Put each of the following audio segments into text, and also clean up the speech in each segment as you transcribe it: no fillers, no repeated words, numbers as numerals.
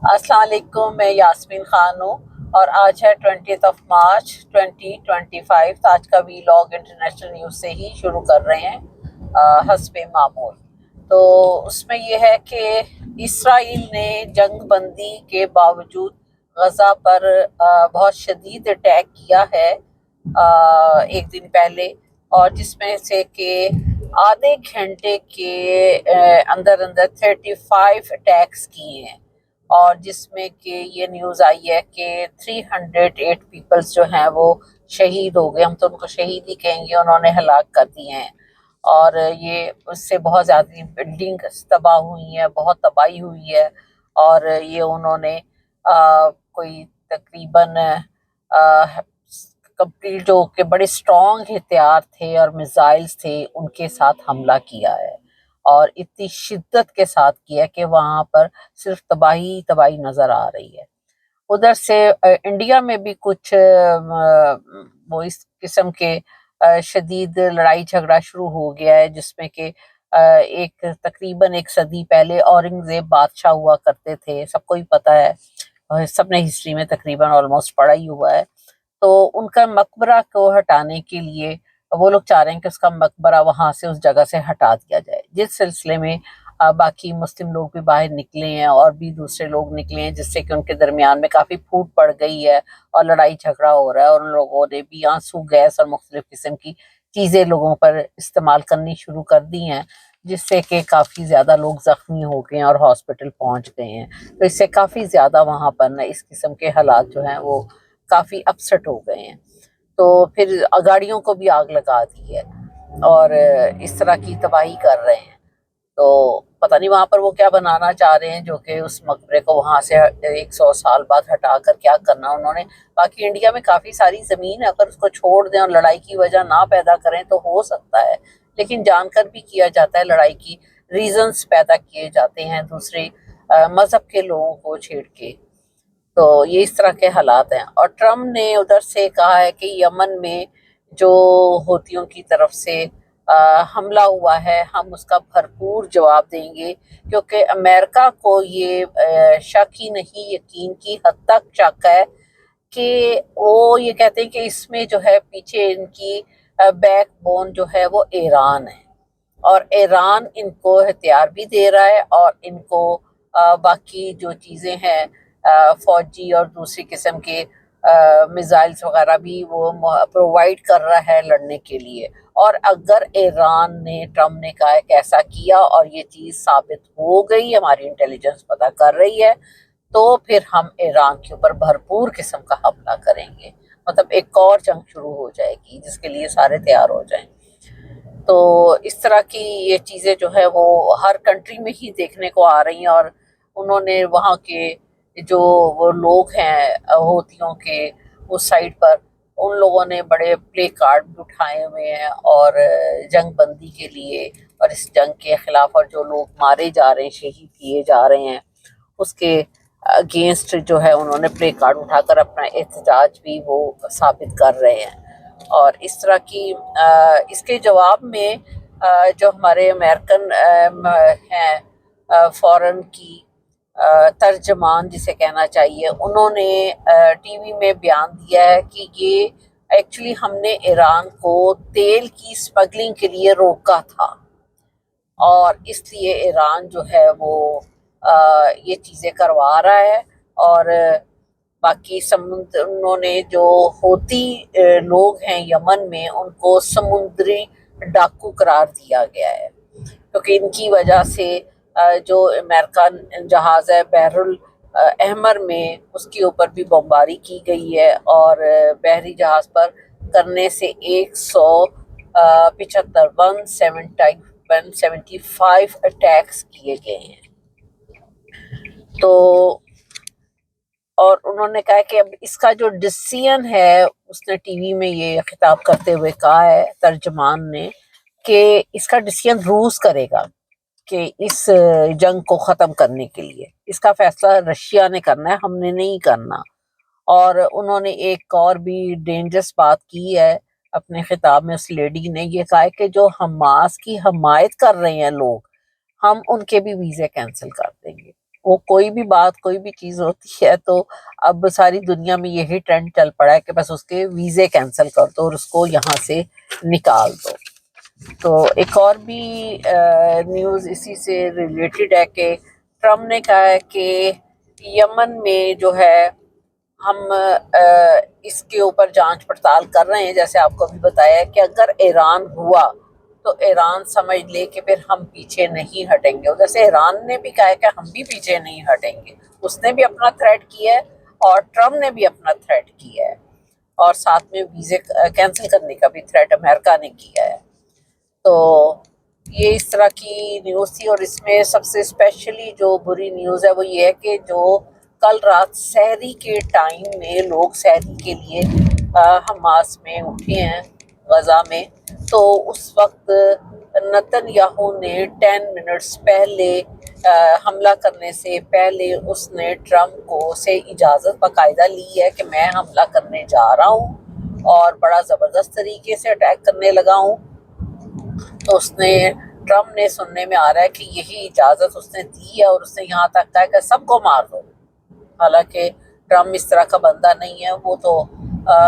السلام علیکم، میں یاسمین خان ہوں اور آج ہے 20 مارچ 2025۔ تو آج کا ویلاگ انٹرنیشنل نیوز سے ہی شروع کر رہے ہیں حسب معمول۔ تو اس میں یہ ہے کہ اسرائیل نے جنگ بندی کے باوجود غزہ پر بہت شدید اٹیک کیا ہے ایک دن پہلے، اور جس میں سے کہ آدھے گھنٹے کے اندر اندر 35 اٹیکس کیے ہیں، اور جس میں کہ یہ نیوز آئی ہے کہ 308 پیپلز جو ہیں وہ شہید ہو گئے۔ ہم تو ان کو شہید ہی کہیں گے، انہوں نے ہلاک کر دیے ہیں، اور یہ اس سے بہت زیادہ بلڈنگ تباہ ہوئی ہیں، بہت تباہی ہوئی ہے، اور یہ انہوں نے کوئی تقریباً کمپلیٹ جو کہ بڑے اسٹرانگ ہتھیار تھے اور میزائلز تھے ان کے ساتھ حملہ کیا ہے، اور اتنی شدت کے ساتھ کیا کہ وہاں پر صرف تباہی تباہی نظر آ رہی ہے۔ ادھر سے انڈیا میں بھی کچھ وہ اس قسم کے شدید لڑائی جھگڑا شروع ہو گیا ہے، جس میں کہ ایک تقریباً 1 صدی پہلے اورنگزیب بادشاہ ہوا کرتے تھے، سب کو ہی پتہ ہے، سب نے ہسٹری میں تقریباً آلموسٹ پڑھا ہی ہوا ہے۔ تو ان کا مقبرہ کو ہٹانے کے لیے وہ لوگ چاہ رہے ہیں کہ اس کا مقبرہ وہاں سے اس جگہ سے ہٹا دیا جائے، جس سلسلے میں باقی مسلم لوگ بھی باہر نکلے ہیں اور بھی دوسرے لوگ نکلے ہیں، جس سے کہ ان کے درمیان میں کافی پھوٹ پڑ گئی ہے اور لڑائی جھگڑا ہو رہا ہے، اور ان لوگوں نے بھی آنسو گیس اور مختلف قسم کی چیزیں لوگوں پر استعمال کرنی شروع کر دی ہیں، جس سے کہ کافی زیادہ لوگ زخمی ہو گئے ہیں اور ہاسپٹل پہنچ گئے ہیں۔ تو اس سے کافی زیادہ وہاں پر نا اس قسم کے حالات جو ہیں وہ کافی اپسٹ ہو گئے ہیں۔ تو پھر گاڑیوں کو بھی آگ لگا دی ہے اور اس طرح کی تباہی کر رہے ہیں۔ تو پتہ نہیں وہاں پر وہ کیا بنانا چاہ رہے ہیں، جو کہ اس مقبرے کو وہاں سے 100 سال بعد ہٹا کر کیا کرنا انہوں نے۔ باقی انڈیا میں کافی ساری زمین ہے، اگر اس کو چھوڑ دیں اور لڑائی کی وجہ نہ پیدا کریں تو ہو سکتا ہے، لیکن جان کر بھی کیا جاتا ہے، لڑائی کی ریزنز پیدا کیے جاتے ہیں دوسرے مذہب کے لوگوں کو چھیڑ کے۔ تو یہ اس طرح کے حالات ہیں، اور ٹرمپ نے ادھر سے کہا ہے کہ یمن میں جو ہوتیوں کی طرف سے حملہ ہوا ہے ہم اس کا بھرپور جواب دیں گے، کیونکہ امریکہ کو یہ شک ہی نہیں، یقین کی حد تک شک ہے کہ وہ یہ کہتے ہیں کہ اس میں جو ہے پیچھے ان کی بیک بون جو ہے وہ ایران ہے، اور ایران ان کو ہتھیار بھی دے رہا ہے، اور ان کو باقی جو چیزیں ہیں فوجی اور دوسری قسم کے میزائلز وغیرہ بھی وہ پرووائڈ کر رہا ہے لڑنے کے لیے۔ اور اگر ایران نے، ٹرمپ نے کہا ہے کہ ایسا کیا اور یہ چیز ثابت ہو گئی، ہماری انٹیلیجنس پتہ کر رہی ہے، تو پھر ہم ایران کے اوپر بھرپور قسم کا حملہ کریں گے، مطلب ایک اور جنگ شروع ہو جائے گی جس کے لیے سارے تیار ہو جائیں۔ تو اس طرح کی یہ چیزیں جو ہے وہ ہر کنٹری میں ہی دیکھنے کو آ رہی ہیں، اور انہوں نے وہاں کے جو وہ لوگ ہیں ہوتیوں کے اس سائڈ پر، ان لوگوں نے بڑے پلے کارڈ بھی اٹھائے ہوئے ہیں اور جنگ بندی کے لیے اور اس جنگ کے خلاف، اور جو لوگ مارے جا رہے ہیں، شہید کیے جا رہے ہیں، اس کے اگینسٹ جو ہے انہوں نے پلے کارڈ اٹھا کر اپنا احتجاج بھی وہ ثابت کر رہے ہیں۔ اور اس طرح کی اس کے جواب میں جو ہمارے امریکن ہیں فورن کی ترجمان جسے کہنا چاہیے، انہوں نے ٹی وی میں بیان دیا ہے کہ یہ ایکچولی ہم نے ایران کو تیل کی اسمگلنگ کے لیے روکا تھا، اور اس لیے ایران جو ہے وہ یہ چیزیں کروا رہا ہے، اور باقی انہوں نے جو ہوتی لوگ ہیں یمن میں ان کو سمندری ڈاکو قرار دیا گیا ہے، کیونکہ ان کی وجہ سے جو امریکن جہاز ہے بحر الاحمر میں، اس کے اوپر بھی بمباری کی گئی ہے، اور بحری جہاز پر کرنے سے 175 اٹیکس کیے گئے ہیں۔ تو اور انہوں نے کہا کہ اب اس کا جو ڈسیزن ہے، اس نے ٹی وی میں یہ خطاب کرتے ہوئے کہا ہے ترجمان نے، کہ اس کا ڈسیزن روس کرے گا کہ اس جنگ کو ختم کرنے کے لیے اس کا فیصلہ رشیا نے کرنا ہے، ہم نے نہیں کرنا۔ اور انہوں نے ایک اور بھی ڈینجرس بات کی ہے اپنے خطاب میں، اس لیڈی نے یہ کہا ہے کہ جو حماس کی حمایت کر رہے ہیں لوگ، ہم ان کے بھی ویزے کینسل کر دیں گے، وہ کوئی بھی بات کوئی بھی چیز ہوتی ہے تو اب ساری دنیا میں یہی ٹرینڈ چل پڑا ہے کہ بس اس کے ویزے کینسل کر دو اور اس کو یہاں سے نکال دو. تو ایک اور بھی نیوز اسی سے ریلیٹڈ ہے کہ ٹرمپ نے کہا ہے کہ یمن میں جو ہے ہم اس کے اوپر جانچ پڑتال کر رہے ہیں. جیسے آپ کو بھی بتایا ہے کہ اگر ایران ہوا تو ایران سمجھ لے کہ پھر ہم پیچھے نہیں ہٹیں گے. جیسے ایران نے بھی کہا ہے کہ ہم بھی پیچھے نہیں ہٹیں گے. اس نے بھی اپنا تھریٹ کیا ہے اور ٹرمپ نے بھی اپنا تھریٹ کیا ہے اور ساتھ میں ویزے کینسل کرنے کا بھی تھریٹ امریکہ نے کیا ہے. تو یہ اس طرح کی نیوز تھی. اور اس میں سب سے اسپیشلی جو بری نیوز ہے وہ یہ ہے کہ جو کل رات سحری کے ٹائم میں لوگ سحری کے لیے حماس میں اٹھے ہیں غزہ میں, تو اس وقت نتن یاہو نے 10 منٹس پہلے حملہ کرنے سے پہلے اس نے ٹرمپ کو سے اجازت باقاعدہ لی ہے کہ میں حملہ کرنے جا رہا ہوں اور بڑا زبردست طریقے سے اٹیک کرنے لگا ہوں. تو اس نے ٹرمپ نے سننے میں آ رہا ہے کہ یہی اجازت اس نے دی ہے اور اس نے یہاں تک کہا کہ سب کو مار دو. حالانکہ ٹرمپ اس طرح کا بندہ نہیں ہے, وہ تو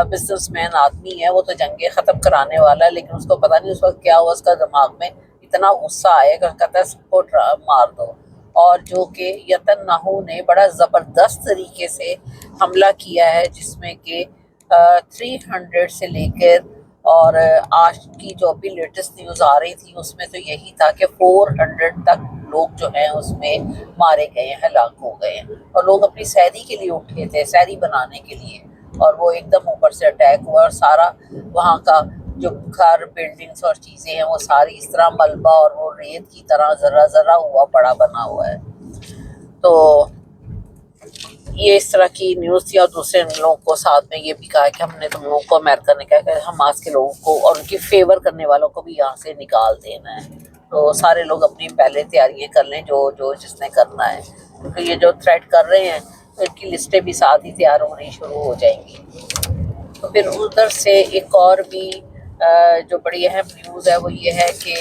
بزنس مین آدمی ہے, وہ تو جنگیں ختم کرانے والا ہے. لیکن اس کو پتہ نہیں اس وقت کیا ہوا, اس کا دماغ میں اتنا غصہ آئے کہ کہتا ہے سب کو مار دو. اور جو کہ یتن ناہو نے بڑا زبردست طریقے سے حملہ کیا ہے, جس میں کہ 300 سے لے کر اور آج کی جو ابھی لیٹسٹ نیوز آ رہی تھی اس میں تو یہی تھا کہ 400 تک لوگ جو ہیں اس میں مارے گئے ہیں, ہلاک ہو گئے ہیں. اور لوگ اپنی سحری کے لیے اٹھے تھے, سحری بنانے کے لیے, اور وہ ایک دم اوپر سے اٹیک ہوا اور سارا وہاں کا جو گھر بلڈنگز اور چیزیں ہیں وہ ساری اس طرح ملبہ اور وہ ریت کی طرح ذرہ ذرہ ہوا پڑا بنا ہوا ہے. تو یہ اس طرح کی نیوز تھی. اور دوسرے لوگوں کو ساتھ میں یہ بھی کہا کہ ہم نے تم لوگوں کو, امریکہ نے کہا کہ حماس کے لوگوں کو اور ان کی فیور کرنے والوں کو بھی یہاں سے نکال دینا ہے. تو سارے لوگ اپنی پہلے تیاریاں کر لیں جو جس نے کرنا ہے, کیونکہ یہ جو تھریٹ کر رہے ہیں ان کی لسٹیں بھی ساتھ ہی تیار ہونی شروع ہو جائیں گی. تو پھر ادھر سے ایک اور بھی جو بڑی اہم نیوز ہے وہ یہ ہے کہ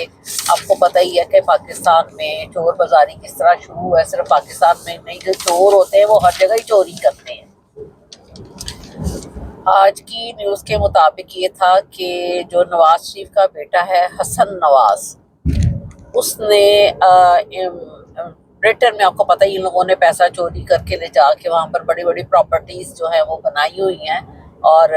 آپ کو پتہ ہی ہے کہ پاکستان میں چور بازاری کس طرح شروع ہے. صرف پاکستان میں نہیں, جو چور ہوتے ہیں وہ ہر جگہ ہی چوری کرتے ہیں. آج کی نیوز کے مطابق یہ تھا کہ جو نواز شریف کا بیٹا ہے حسن نواز, اس نے برٹن میں, آپ کو پتہ ہی ان لوگوں نے پیسہ چوری کر کے لے جا کے وہاں پر بڑی بڑی پراپرٹیز جو ہیں وہ بنائی ہوئی ہیں. اور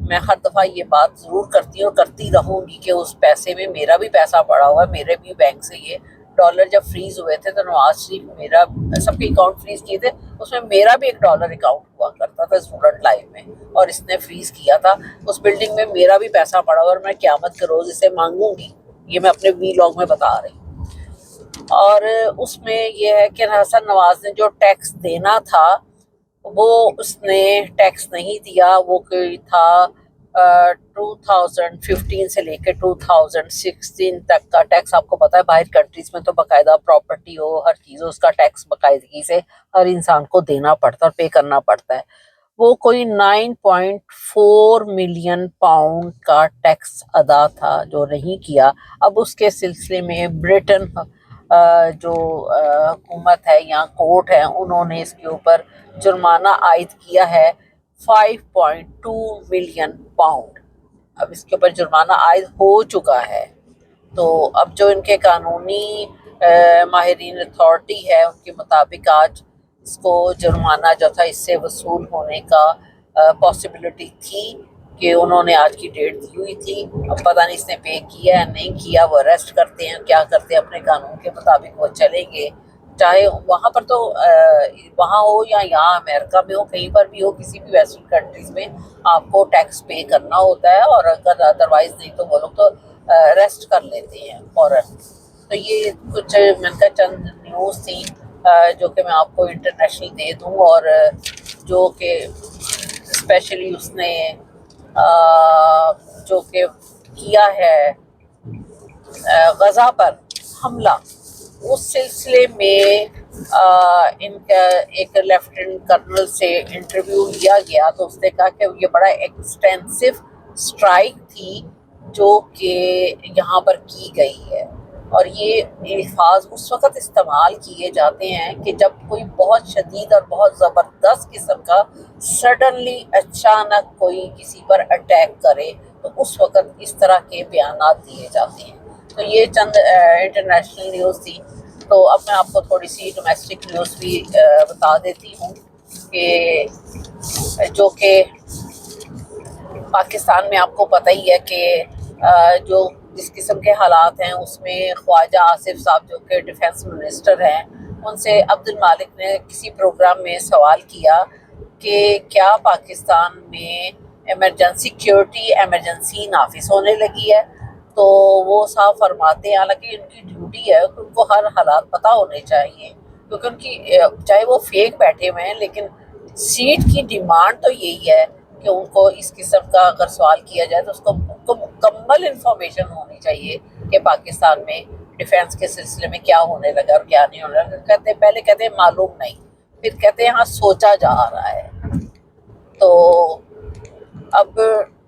میں ہر دفعہ یہ بات ضرور کرتی ہوں اور کرتی رہوں گی کہ اس پیسے میں میرا بھی پیسہ پڑا ہوا ہے. میرے بھی بینک سے یہ ڈالر جب فریز ہوئے تھے تو نواز شریف میرا سب کے اکاؤنٹ فریز کیے تھے, اس میں میرا بھی $1 اکاؤنٹ ہوا کرتا تھا اسٹوڈنٹ لائف میں, اور اس نے فریز کیا تھا. اس بلڈنگ میں میرا بھی پیسہ پڑا ہوا اور میں قیامت کے روز اسے مانگوں گی. یہ میں اپنے وی لاگ میں بتا رہی ہوں. اور اس میں یہ ہے کہ حسن نواز نے جو ٹیکس دینا تھا وہ اس نے ٹیکس نہیں دیا. وہ کوئی تھا 2015 سے لے کے 2016 تک کا ٹیکس. آپ کو پتا ہے باہر کنٹریز میں تو باقاعدہ پراپرٹی ہو, ہر چیز ہو, اس کا ٹیکس باقاعدگی سے ہر انسان کو دینا پڑتا ہے اور پے کرنا پڑتا ہے. وہ کوئی 9.4 ملین پاؤنڈ کا ٹیکس ادا تھا جو نہیں کیا. اب اس کے سلسلے میں برٹن جو حکومت ہے یا کورٹ ہے, انہوں نے اس کے اوپر جرمانہ عائد کیا ہے 5.2 ملین پاؤنڈ. اب اس کے اوپر جرمانہ عائد ہو چکا ہے. تو اب جو ان کے قانونی ماہرین اتھارٹی ہے ان کے مطابق آج اس کو جرمانہ جو تھا اس سے وصول ہونے کا پاسبلٹی تھی کہ انہوں نے آج کی ڈیٹ دی ہوئی تھی. اب پتہ نہیں اس نے پے کیا ہے نہیں کیا, وہ اریسٹ کرتے ہیں کیا کرتے ہیں, اپنے قانون کے مطابق وہ چلیں گے. چاہے وہاں پر تو وہاں ہو یا یہاں امریکہ میں ہو, کہیں پر بھی ہو, کسی بھی ویسٹرن کنٹریز میں آپ کو ٹیکس پے کرنا ہوتا ہے. اور اگر ادروائز نہیں تو وہ لوگ تو اریسٹ کر لیتے ہیں فوراً. تو یہ کچھ میں کا چند نیوز تھی جو کہ میں آپ کو انٹرنیشنل دے دوں, اور جو کہ اسپیشلی اس نے جو کہ کیا ہے غزہ پر حملہ, اس سلسلے میں ان کا ایک لیفٹیننٹ کرنل سے انٹرویو لیا گیا تو اس نے کہا کہ یہ بڑا ایکسٹینسو اسٹرائک تھی جو کہ یہاں پر کی گئی ہے. اور یہ الفاظ اس وقت استعمال کیے جاتے ہیں کہ جب کوئی بہت شدید اور بہت زبردست قسم کا سڈنلی اچانک کوئی کسی پر اٹیک کرے تو اس وقت اس طرح کے بیانات دیے جاتے ہیں. تو یہ چند انٹرنیشنل نیوز تھی. تو اب میں آپ کو تھوڑی سی ڈومیسٹک نیوز بھی بتا دیتی ہوں کہ جو کہ پاکستان میں آپ کو پتہ ہی ہے کہ جو جس قسم کے حالات ہیں اس میں خواجہ آصف صاحب جو کہ ڈیفنس منسٹر ہیں ان سے عبد المالک نے کسی پروگرام میں سوال کیا کہ کیا پاکستان میں سیکیورٹی ایمرجنسی نافذ ہونے لگی ہے. تو وہ صاحب فرماتے ہیں حالانکہ ان کی ڈیوٹی ہے کہ ان کو ہر حالات پتہ ہونے چاہیے کیونکہ ان کی چاہے وہ فیک بیٹھے ہوئے ہیں لیکن سیٹ کی ڈیمانڈ تو یہی ہے کہ ان کو اس قسم کا اگر سوال کیا جائے تو اس کو مکمل انفارمیشن ہونی چاہیے کہ پاکستان میں ڈیفینس کے سلسلے میں کیا ہونے لگا اور کیا نہیں ہونے لگا. پہلے کہتے ہیں معلوم نہیں, پھر کہتے ہیں ہاں سوچا جا رہا ہے. تو اب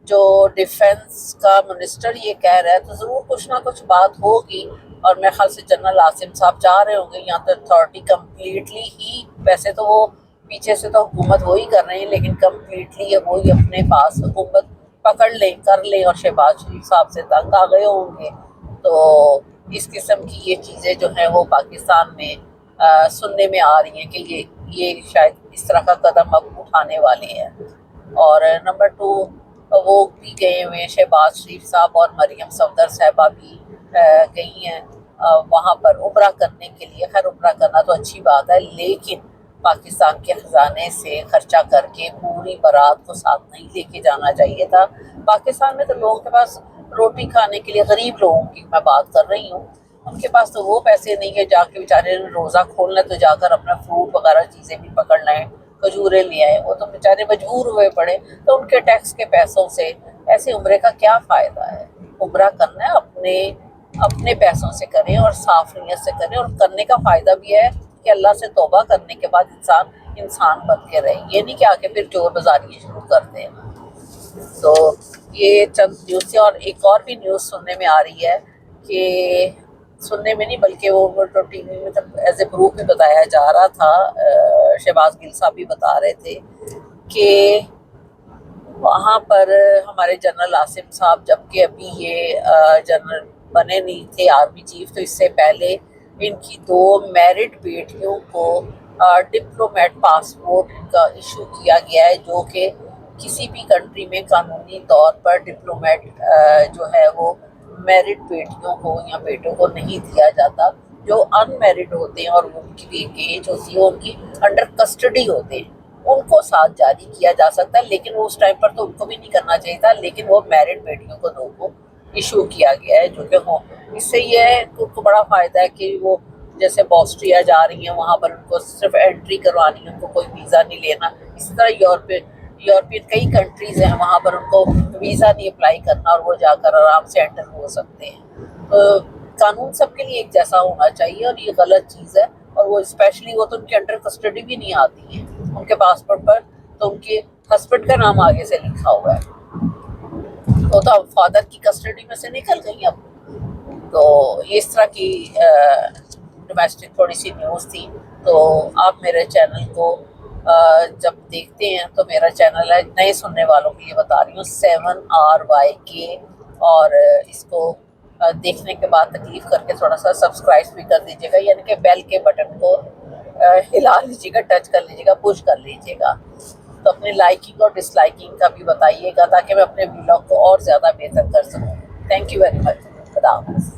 جو ڈیفنس کا منسٹر یہ کہہ رہا ہے تو ضرور کچھ نہ کچھ بات ہوگی, اور میرے خیال سے جنرل عاصم صاحب چاہ رہے ہوں گے یہاں تو اتھارٹی کمپلیٹلی ہی, ویسے تو وہ پیچھے سے تو حکومت وہی کر رہے ہیں لیکن کمپلیٹلی وہی اپنے پاس حکومت پکڑ لیں کر لیں, اور شہباز شریف صاحب سے تنگ آ گئے ہوں گے. تو اس قسم کی یہ چیزیں جو ہیں وہ پاکستان میں سننے میں آ رہی ہیں کہ یہ شاید اس طرح کا قدم اب اٹھانے والے ہیں. اور نمبر 2 وہ بھی گئے ہوئے ہیں, شہباز شریف صاحب اور مریم صفدر صاحبہ بھی گئی ہیں وہاں پر عمرہ کرنے کے لیے. خیر عمرہ کرنا تو اچھی بات ہے لیکن پاکستان کے خزانے سے خرچہ کر کے پوری بارات کو ساتھ نہیں لے کے جانا چاہیے تھا. پاکستان میں تو لوگوں کے پاس روٹی کھانے کے لیے, غریب لوگوں کی میں بات کر رہی ہوں, ان کے پاس تو وہ پیسے نہیں ہے جا کے بیچارے روزہ کھولنا تو جا کر اپنا فروٹ وغیرہ چیزیں بھی پکڑ لائیں, کھجوریں لے آئیں. وہ تو بیچارے مجبور ہوئے پڑے, تو ان کے ٹیکس کے پیسوں سے ایسے عمرے کا کیا فائدہ ہے. عمرہ کرنا ہے اپنے پیسوں سے کریں اور صاف نیت سے کریں, اور کرنے کا فائدہ بھی ہے کہ اللہ سے توبہ کرنے کے بعد انسان بن کے رہے, یہ نہیں کہ آ کے پھر چور بازاری شروع کر دیں. تو یہ چند نیوز تھی. اور ایک اور بھی نیوز سننے میں آ رہی ہے کہ سننے میں نہیں بلکہ وہ تو ٹی وی میں ایز اے پروف بھی بتایا جا رہا تھا, شہباز گل صاحب بھی بتا رہے تھے کہ وہاں پر ہمارے جنرل عاصم صاحب جبکہ ابھی یہ جنرل بنے نہیں تھے آرمی چیف, تو اس سے پہلے ان کی 2 میرڈ بیٹیوں کو ڈپلومیٹ پاسپورٹ کا ایشو کیا گیا ہے, جو کہ کسی بھی کنٹری میں قانونی طور پر ڈپلومیٹ جو ہے وہ میرڈ بیٹیوں کو یا بیٹوں کو نہیں دیا جاتا. جو ان میرڈ ہوتے ہیں اور ان کی بھی ایج ہوتی ہے, ان کی انڈر کسٹڈی ہوتے ہیں, ان کو ساتھ جاری کیا جا سکتا ہے, لیکن وہ اس ٹائم پر تو ان کو بھی نہیں کرنا چاہیے تھا, لیکن وہ میرڈ بیٹیوں کو 2 کو ایشو کیا گیا ہے جو کہ ہو. اس سے یہ ہے کہ ان کو بڑا فائدہ ہے کہ وہ جیسے بوسٹریا جا رہی ہیں وہاں پر ان کو صرف انٹری کروانی ہے, ان کو کوئی ویزا نہیں لینا. اسی طرح یورپین کئی کنٹریز ہیں وہاں پر ان کو ویزا نہیں اپلائی کرنا اور وہ جا کر آرام سے انٹر ہو سکتے ہیں. تو قانون سب کے لیے ایک جیسا ہونا چاہیے, اور یہ غلط چیز ہے. اور وہ اسپیشلی وہ تو ان کے انڈر کسٹڈی بھی نہیں آتی ہے, ان کے پاسپورٹ پر تو ان کے ہسبینڈ کا نام آگے سے لکھا ہوا ہے, وہ تو اب فادر کی کسٹڈی میں سے نکل گئی اب. تو اس طرح کی ڈومیسٹک تھوڑی سی نیوز تھی. تو آپ میرے چینل کو جب دیکھتے ہیں تو میرا چینل ہے, نئے سننے والوں کے لیے بتا رہی ہوں, 7RYK, اور اس کو دیکھنے کے بعد تکلیف کر کے تھوڑا سا سبسکرائب بھی کر دیجیے گا, یعنی کہ بیل کے بٹن کو ہلا لیجیے گا, ٹچ کر لیجیے گا, پش کر لیجیے گا. تو اپنے لائکنگ اور ڈس لائکنگ کا بھی بتائیے گا تاکہ میں اپنے ولاگ کو اور زیادہ بہتر کر سکوں. Thank you very much. خدا حافظ.